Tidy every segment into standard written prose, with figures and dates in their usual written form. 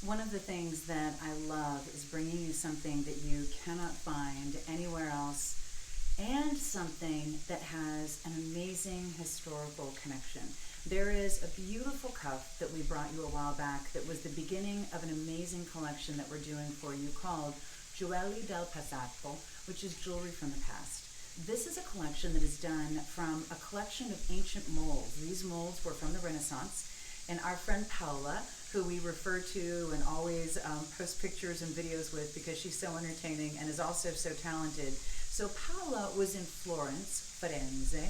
One of the things that I love is bringing you something that you cannot find anywhere else and something that has an amazing historical connection. There is a beautiful cuff that we brought you a while back that was the beginning of an amazing collection that we're doing for you called Gioeli del Passato, which is jewelry from the past. This is a collection that is done from a collection of ancient molds. These molds were from the Renaissance, and our friend Paola, who we refer to and always post pictures and videos with because she's so entertaining and is also so talented. So Paola was in Florence, Firenze,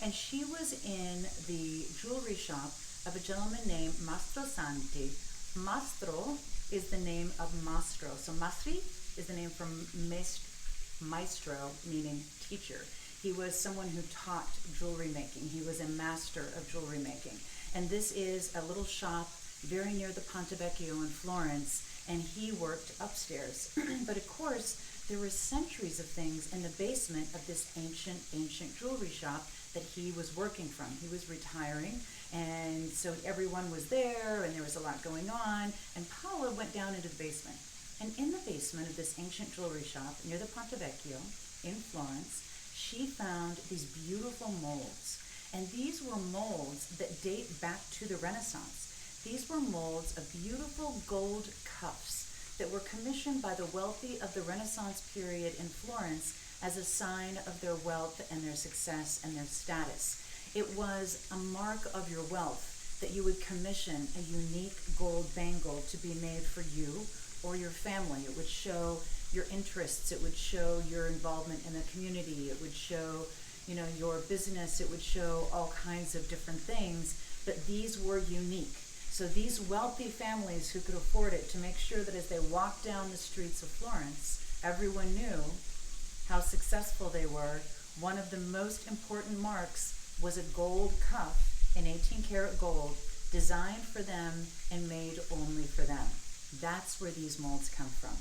and she was in the jewelry shop of a gentleman named Mastro Santi. Mastro is the name of Mastro. So Mastri is the name from maestro, meaning teacher. He was someone who taught jewelry making. He was a master of jewelry making. And this is a little shop very near the Ponte Vecchio in Florence, and he worked upstairs. But of course, there were centuries of things in the basement of this ancient jewelry shop that he was working from. He was retiring, and so everyone was there, and there was a lot going on, and Paola went down into the basement. And in the basement of this ancient jewelry shop near the Ponte Vecchio in Florence, she found these beautiful molds. And these were molds that date back to the Renaissance. These were molds of beautiful gold cuffs that were commissioned by the wealthy of the Renaissance period in Florence as a sign of their wealth and their success and their status. It was a mark of your wealth that you would commission a unique gold bangle to be made for you or your family. It would show your interests. It would show your involvement in the community. It would show, your business. It would show all kinds of different things, but these were unique. So these wealthy families who could afford it to make sure that as they walked down the streets of Florence, everyone knew how successful they were. One of the most important marks was a gold cuff in 18 karat gold, designed for them and made only for them. That's where these molds come from.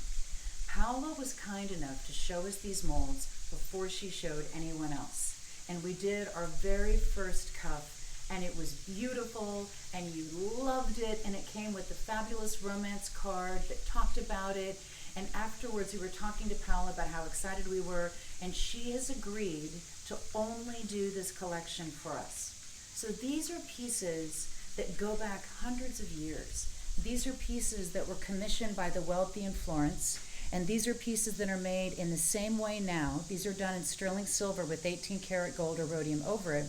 Paola was kind enough to show us these molds before she showed anyone else. And we did our very first cuff, and it was beautiful, and you loved it, and it came with a fabulous romance card that talked about it. And afterwards, we were talking to Paola about how excited we were, and she has agreed to only do this collection for us. So these are pieces that go back hundreds of years. These are pieces that were commissioned by the wealthy in Florence, and these are pieces that are made in the same way now. These are done in sterling silver with 18 karat gold or rhodium over it,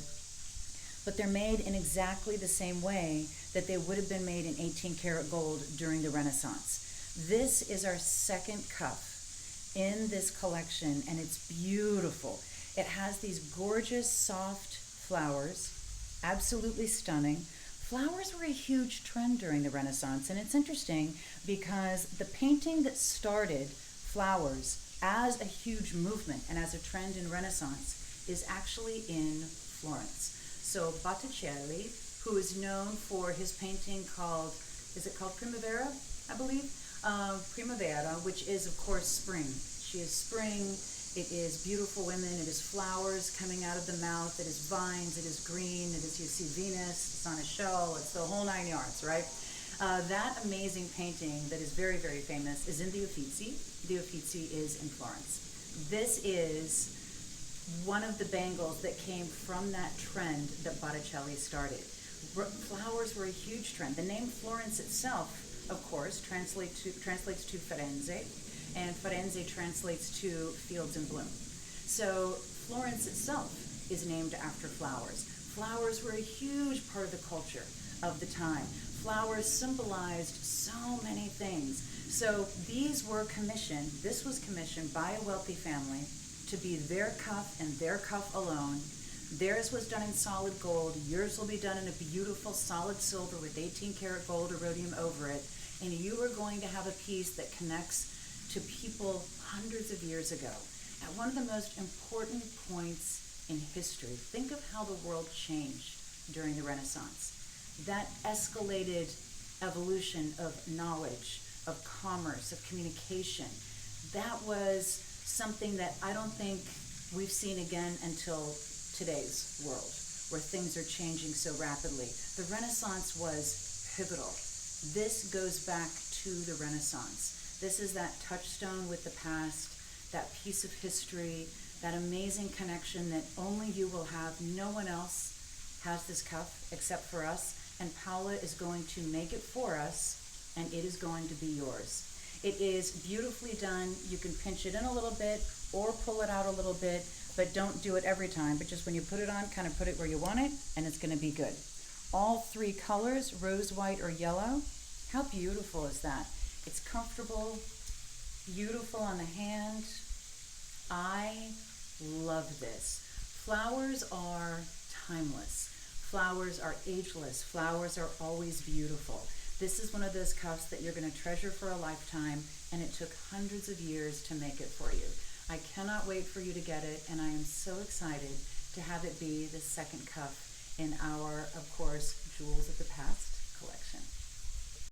but they're made in exactly the same way that they would have been made in 18 karat gold during the Renaissance. This is our second cuff in this collection, and it's beautiful. It has these gorgeous, soft flowers, absolutely stunning. Flowers were a huge trend during the Renaissance, and it's interesting because the painting that started flowers as a huge movement and as a trend in Renaissance is actually in Florence. So Botticelli, who is known for his painting called, is it called Primavera, I believe? Primavera, which is, of course, spring. She is spring. It is beautiful women. It is flowers coming out of the mouth. It is vines. It is green. It is, you see Venus. It's on a shell. It's the whole 9 yards, right? That amazing painting that is very, very famous is in the Uffizi. The Uffizi is in Florence. This is one of the bangles that came from that trend that Botticelli started. Flowers were a huge trend. The name Florence itself, of course, translates to Firenze, and Firenze translates to fields in bloom. So Florence itself is named after flowers. Flowers were a huge part of the culture of the time. Flowers symbolized so many things. So these were commissioned, this was commissioned by a wealthy family to be their cuff and their cuff alone. Theirs was done in solid gold. Yours will be done in a beautiful solid silver with 18 karat gold or rhodium over it. And you are going to have a piece that connects to people hundreds of years ago. At one of the most important points in history, think of how the world changed during the Renaissance. That escalated evolution of knowledge, of commerce, of communication. That was something that I don't think we've seen again until today's world, where things are changing so rapidly. The Renaissance was pivotal. This goes back to the Renaissance. This is that touchstone with the past, that piece of history, that amazing connection that only you will have. No one else has this cuff except for us, and Paula is going to make it for us, and it is going to be yours. It is beautifully done. You can pinch it in a little bit or pull it out a little bit, but don't do it every time, but just when you put it on, kind of put it where you want it, and it's going to be good. All three colors, rose, white, or yellow. How beautiful is that? It's comfortable, beautiful on the hand. I love this. Flowers are timeless. Flowers are ageless. Flowers are always beautiful. This is one of those cuffs that you're going to treasure for a lifetime, and it took hundreds of years to make it for you. I cannot wait for you to get it, and I am so excited to have it be the second cuff in our, of course, Jewels of the Past collection.